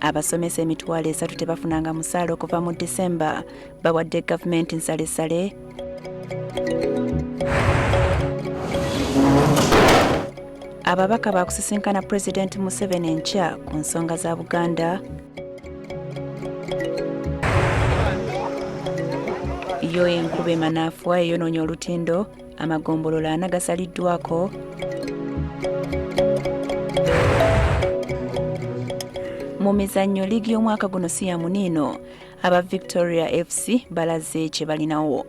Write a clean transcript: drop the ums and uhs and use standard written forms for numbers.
abasomesa emitwalo 3 tebafunanga musaala okuva mu Disemba bawadde gavumenti nsalessale. Ababaka bakusisinkana Pulezidenti Museveni enkya ku nsonga za Buganda. Yo enkuba emanafuwa eyonoonya olutindo, amagombolola 4 gasaliddwako. Mu mizannyo liigi y'omwaka guno si ya muniino, aba Victoria FC balaze kye balinawo.